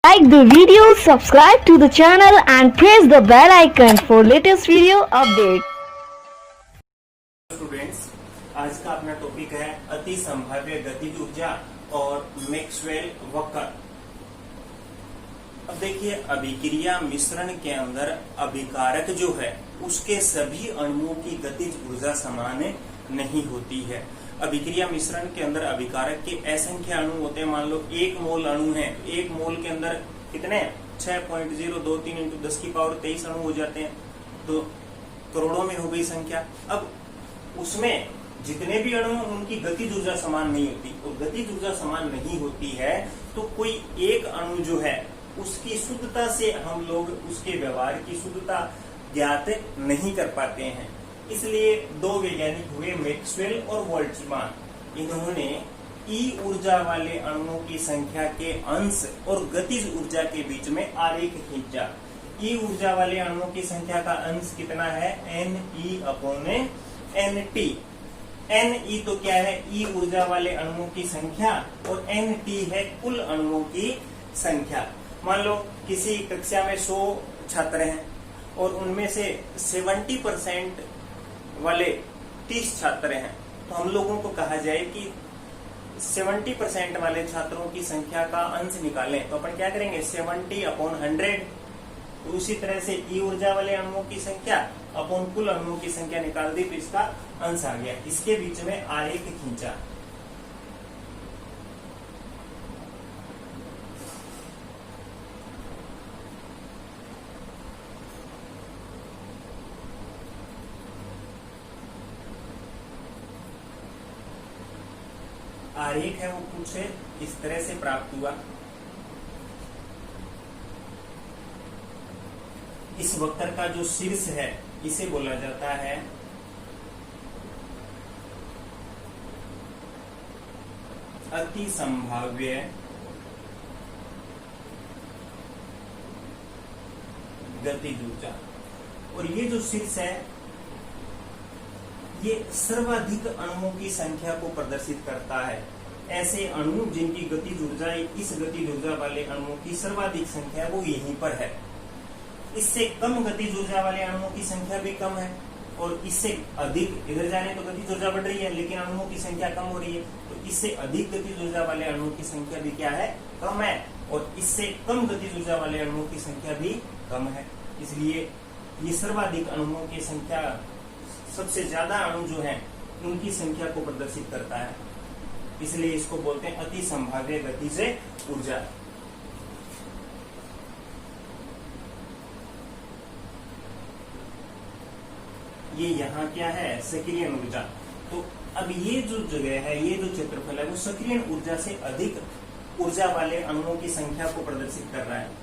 Like the video, subscribe to the channel and press the bell icon for latest video update. Students, आज का अपना topic है अति संभाव्य गतिज ऊर्जा और मैक्सवेल वक्र। अब देखिए, अभिक्रिया मिश्रण के अंदर अभिकारक जो है उसके सभी अणुओं की गतिज ऊर्जा समान नहीं होती है। अभिक्रिया मिश्रण के अंदर अभिकारक के असंख्य अणु होते हैं। मान लो 1 मोल अणु है, 1 मोल के अंदर कितने 6.023 इंटू 10 की पावर 23 अणु हो जाते हैं, तो करोड़ों में हो गई संख्या। अब उसमें जितने भी अणु उनकी गतिज ऊर्जा समान नहीं होती, और गतिज ऊर्जा समान नहीं होती है तो कोई एक अणु जो है उसकी शुद्धता से हम लोग उसके व्यवहार की शुद्धता ज्ञात नहीं कर पाते हैं। इसलिए दो वैज्ञानिक हुए, मैक्सवेल और बोल्ट्जमान। इन्होंने ई ऊर्जा वाले अणुओं की संख्या के अंश और गतिज ऊर्जा के बीच में आरेख खींचा। ई ऊर्जा वाले अणुओं की संख्या का अंश कितना है, Ne/Nt। Ne तो क्या है, ई ऊर्जा वाले अणुओं की संख्या, और Nt है कुल अणुओं की संख्या। मान लो किसी कक्षा में 100 छात्र हैं और उनमें से 70% वाले 30 छात्र हैं, तो हम लोगों को कहा जाए कि 70% वाले छात्रों की संख्या का अंश निकालें, तो अपन क्या करेंगे, 70/100। तो उसी तरह से ई ऊर्जा वाले अणुओं की संख्या अपॉन कुल अणुओं की संख्या निकाल दी, तो इसका अंश आ गया। इसके बीच में आरेख खींचा। आरेख है वो कुछ इस तरह से प्राप्त हुआ। इस वक्र का जो शीर्ष है इसे बोला जाता है अति संभाव्य गतिज ऊर्जा, और ये जो शीर्ष है ये सर्वाधिक अणुओं की संख्या को प्रदर्शित करता है। ऐसे अणु जिनकी गतिज ऊर्जा, इस गतिज ऊर्जा वाले अणुओं की सर्वाधिक संख्या वो यहीं पर है। इससे कम गतिज ऊर्जा वाले अणुओं की संख्या भी कम है, और इससे अधिक, इधर जाने तो गतिज ऊर्जा बढ़ रही है लेकिन अणुओं की संख्या कम हो रही है, तो इससे अधिक गतिज ऊर्जा वाले अणुओं की संख्या भी क्या है, कम है, और इससे कम गतिज ऊर्जा वाले अणुओं की संख्या भी कम है। इसलिए ये सर्वाधिक अणुओं की संख्या, सबसे ज्यादा अणु जो है उनकी संख्या को प्रदर्शित करता है, इसलिए इसको बोलते हैं अति संभाव्य गतिज ऊर्जा। ये यहाँ क्या है, सक्रिय ऊर्जा। तो अब ये जो जगह है, ये जो क्षेत्रफल है वो सक्रिय ऊर्जा से अधिक ऊर्जा वाले अणुओं की संख्या को प्रदर्शित कर रहा है।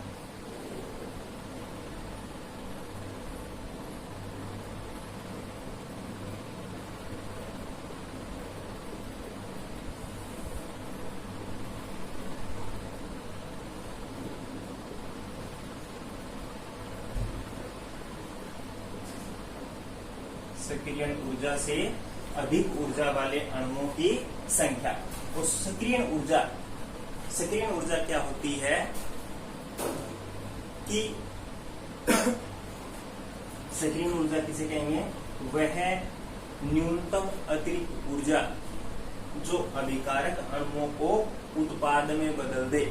सक्रिय ऊर्जा से अधिक ऊर्जा वाले अणुओं की संख्या। और सक्रिय ऊर्जा क्या होती है कि सक्रिय ऊर्जा किसे कहेंगे, वह न्यूनतम अतिरिक्त ऊर्जा जो अभिकारक अणुओं को उत्पाद में बदल दे,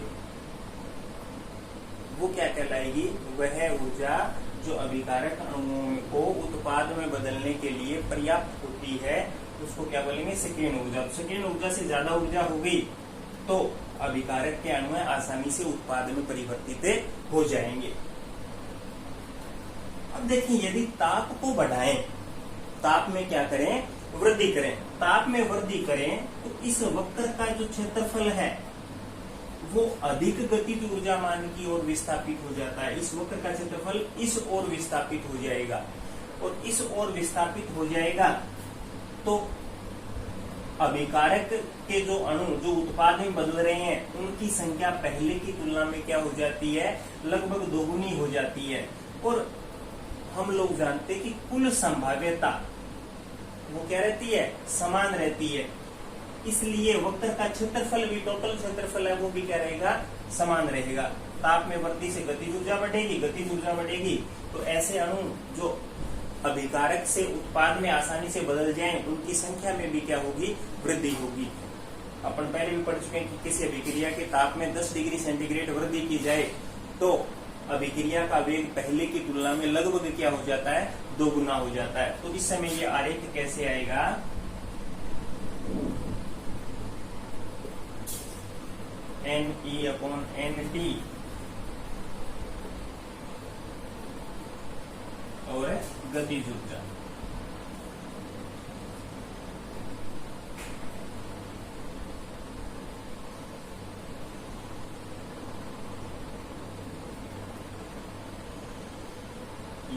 वो क्या कहलाएगी, वह ऊर्जा जो अभिकारक अणुओं को उत्पाद में बदलने के लिए पर्याप्त होती है, उसको क्या बोलेंगे, सक्रिय ऊर्जा। सक्रिय ऊर्जा से ज्यादा ऊर्जा हो गई तो अभिकारक के अणु आसानी से उत्पाद में परिवर्तित हो जाएंगे। अब देखिए, यदि ताप को बढ़ाएं, ताप में क्या करें, वृद्धि करें, ताप में वृद्धि करें, तो इस वक्र का जो क्षेत्रफल है वो अधिक गतिज ऊर्जा मान की ओर विस्थापित हो जाता है। इस वक्र का क्षेत्रफल इस ओर विस्थापित हो जाएगा, और इस ओर विस्थापित हो जाएगा तो अभिकारक के जो अणु जो उत्पाद में बदल रहे हैं उनकी संख्या पहले की तुलना में क्या हो जाती है, लगभग दोगुनी हो जाती है। और हम लोग जानते हैं कि कुल संभाव्यता वो क्या रहती है, समान रहती है। इसलिए वक्र का क्षेत्रफल भी, टोटल क्षेत्रफल है वो भी क्या रहेगा, समान रहेगा। ताप में वृद्धि से गतिज ऊर्जा बढ़ेगी, गतिज ऊर्जा बढ़ेगी तो ऐसे अणु जो अभिकारक से उत्पाद में आसानी से बदल जाएं, उनकी संख्या में भी क्या होगी, वृद्धि होगी। अपन पहले भी पढ़ चुके हैं कि किसी अभिक्रिया के ताप में 10 डिग्री सेंटीग्रेड वृद्धि की जाए तो अभिक्रिया का वेग पहले की तुलना में लगभग क्या हो जाता है, 2 गुना हो जाता है। तो इस समय ये आरेख कैसे आएगा, NE/NT और गतिज ऊर्जा।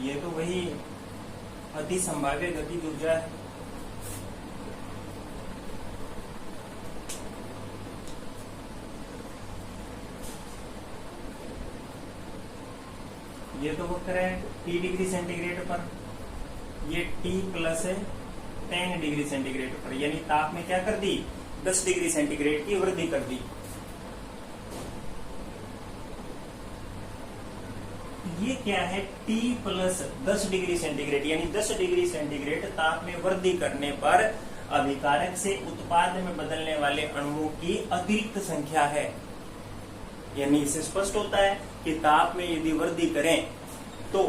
ये तो वही अति संभाव्य गतिज ऊर्जा है। ये तो वक्र है T डिग्री सेंटीग्रेड पर, ये T प्लस 10 डिग्री सेंटीग्रेड पर, यानी ताप में क्या कर दी, 10 डिग्री सेंटीग्रेड की वृद्धि कर दी। ये क्या है, T प्लस 10 डिग्री सेंटीग्रेड, यानी 10 डिग्री सेंटीग्रेड ताप में वृद्धि करने पर अभिकारक से उत्पाद में बदलने वाले अणुओं की अतिरिक्त संख्या है। यानी इससे स्पष्ट होता है कि ताप में यदि वृद्धि करें तो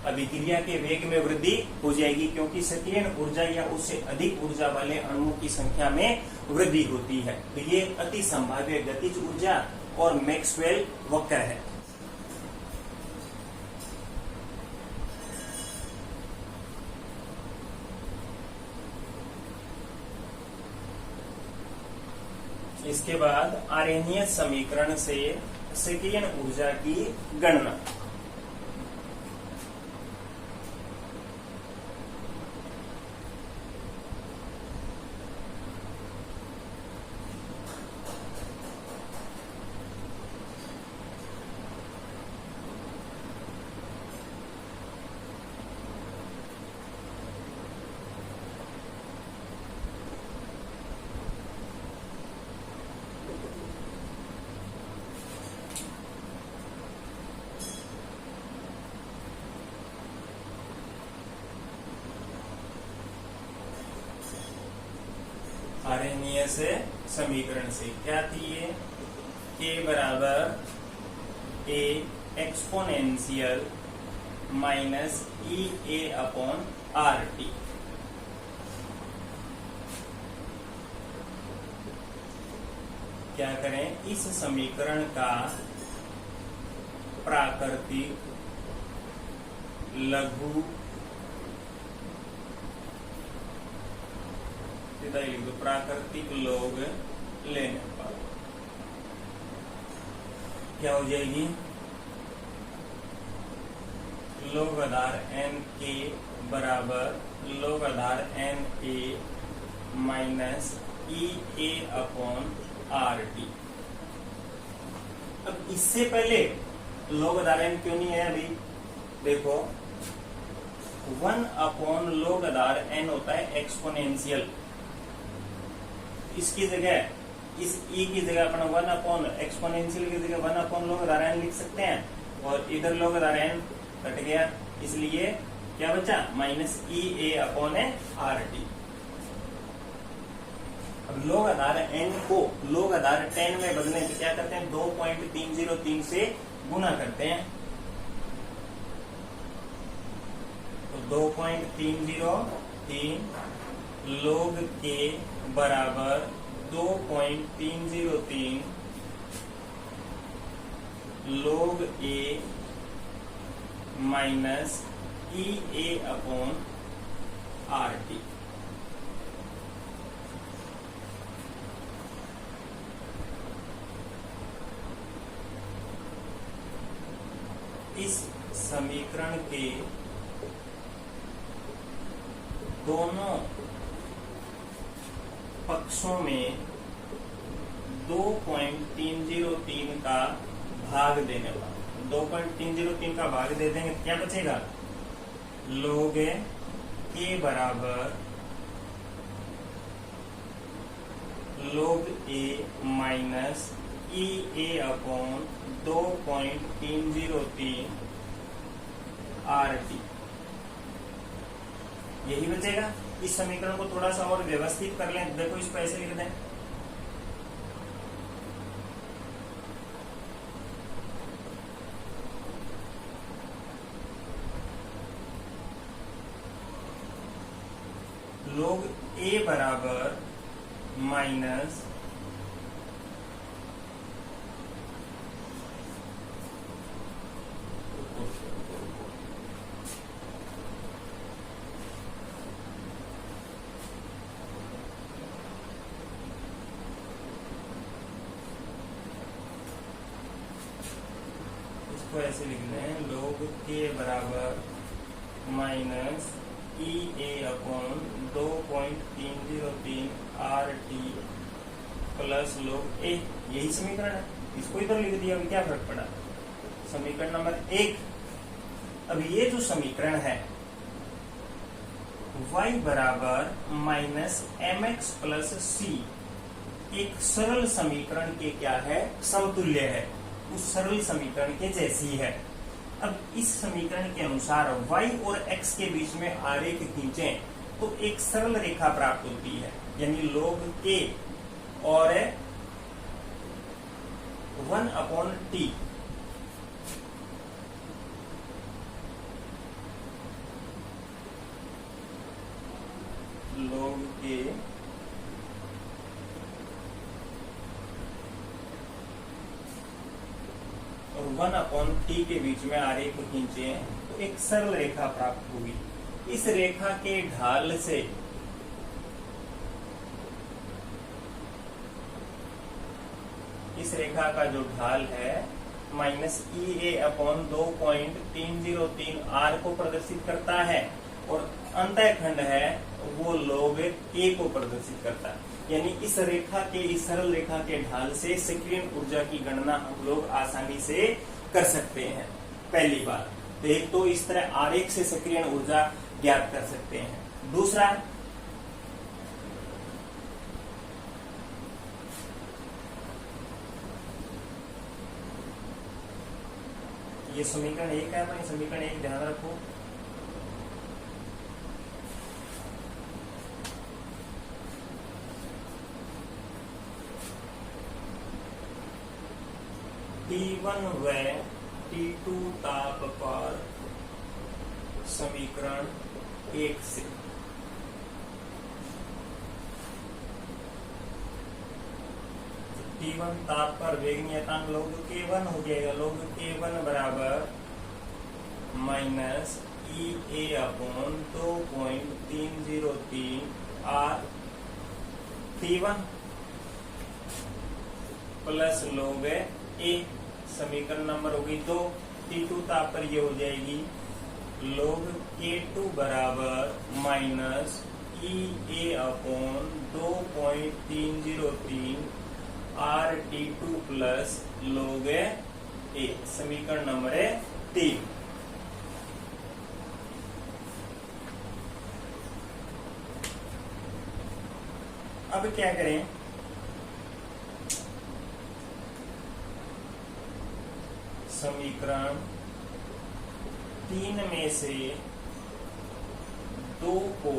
अभिक्रिया के वेग में वृद्धि हो जाएगी, क्योंकि सक्रियण ऊर्जा या उससे अधिक ऊर्जा वाले अणुओं की संख्या में वृद्धि होती है। तो ये अति संभाव्य गतिज ऊर्जा और मैक्सवेल वक्र है। इसके बाद आरेनियस समीकरण से सक्रियण ऊर्जा की गणना। आरेनियस समीकरण से क्या थी ये, K बराबर A एक्सपोनेंशियल माइनस EA/RT। क्या करें, इस समीकरण का प्राकृतिक लघु प्राकृतिक लॉग लेने पर क्या हो जाएगी, लॉग आधार NK बराबर लॉग आधार NA माइनस EA/RT। अब इससे पहले लॉग आधार n क्यों नहीं है, अभी देखो 1 log आधार n होता है एक्सपोनेंशियल। इसकी जगह, इस e की जगह अपना 1 एक्सपोनेंशियल की जगह 1 log आधार n लिख सकते हैं, और इधर log आधार n कट गया, इसलिए क्या बचा, माइनस EA/RT। अब log आधार n को log आधार 10 में बदलने तो क्या करते हैं, 2.303 से गुना करते हैं, तो 2.303 log K बराबर 2.303 log A माइनस EA/RT। इस समीकरण के दोनों पक्षों में 2.303 का भाग देने वाला, 2.303 का भाग दे देंगे क्या बचेगा, log K बराबर log A minus E A upon 2.303 R T, यही बचेगा। इस समीकरण को थोड़ा सा और व्यवस्थित कर लें, देखो इसको ऐसे लिख दें, log a बराबर माइनस इसको ऐसे लिख लें, log k बराबर minus E A upon 2.303 R T plus log a, यही समीकरण है। इसको इधर लिख दिया, अभी क्या फर्क पड़ा। समीकरण नंबर 1। अब ये जो समीकरण है y बराबर माइनस एम एक्स प्लस सी, एक सरल समीकरण के क्या है, समतुल्य है, उस सरल समीकरण के जैसी है। अब इस समीकरण के अनुसार y और x के बीच में आरेख खींचें तो एक सरल रेखा प्राप्त होती है, यानी log k और 1/t। log k और 1/t के बीच में आरेख खींचे तो एक सरल रेखा प्राप्त होगी। इस रेखा के ढाल से इस रेखा का जो ढाल है minus E A upon 2.303 R को प्रदर्शित करता है, और अंतःखंड है वो log a को प्रदर्शित करता है। यानी इस रेखा के, इस सरल रेखा के ढाल से सक्रियण ऊर्जा की गणना हम लोग आसानी से कर सकते हैं। पहली बात तो एक तो इस तरह आरेख से सक्रियण ऊर्जा ज्ञात कर सकते हैं। दूसरा, ये समीकरण 1 है, अपने समीकरण 1 ध्यान रखो। T1 व T2 ताप पर समीकरण 1 से T1 ताप पर वेग नियतांक log k1 हो जाएगा। log k1 बराबर minus E A upon 2.303 R T1 plus log a, समीकरण नंबर होगी 2। T2 ताप पर ये हो जाएगी log k2 बराबर minus E A upon 2.303 R T2 plus log a, समीकरण नंबर 3। अब क्या करें, समीकरण 3 में से 2 को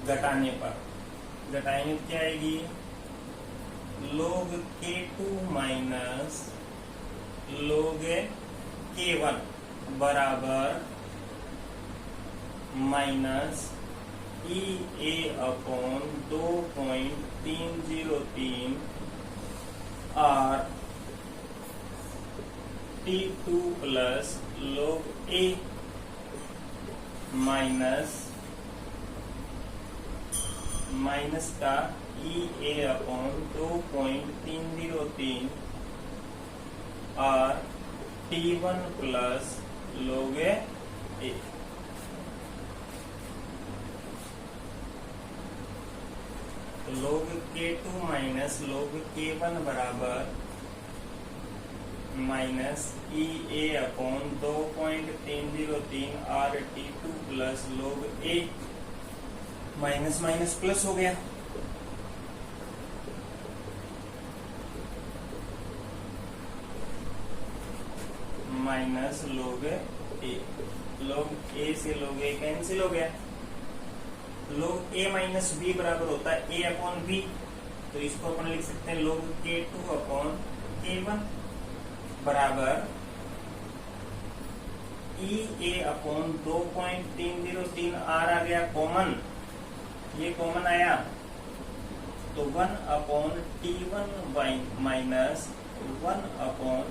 घटाने पर, घटाएंगे क्या आएगी, log k2 minus log k1 बराबर minus E A upon 2.303 R T2 plus log a minus का ई ए अपॉन 2.303 और T1 plus log a। log k2 minus log k1 बराबर minus E A upon 2.303 R T2 plus log a, minus minus plus हो गया। Minus log a। log a से log a cancel हो गया। log a minus b बराबर होता है a upon b, तो इसको अपन लिख सकते हैं log k2 अपॉन k1 बराबर e a अपॉन 2.303 r आ गया कॉमन, ये कॉमन आया तो 1 upon t1 minus 1 upon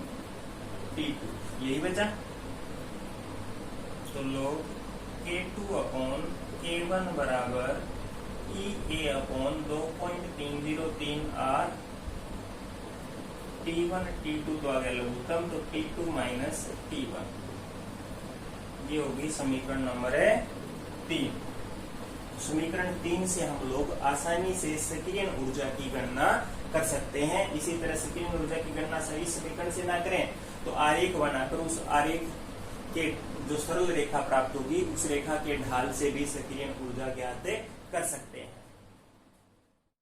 t2, यही बचा। तो log k2 अपॉन k1 बराबर e a upon 2.303 r, t1 t2 तो आ गया लघुत्तम, तो t2 माइनस t1, ये होगी समीकरण नंबर 3। समीकरण 3 से हम लोग आसानी से सक्रियण ऊर्जा की गणना कर सकते हैं। इसी तरह सक्रियण ऊर्जा की गणना सही समीकरण से ना करें तो आरेख बनाकर उस आरेख के जो सरल रेखा प्राप्त होगी उस रेखा के ढाल से भी सक्रियण ऊर्जा ज्ञात कर सकते हैं।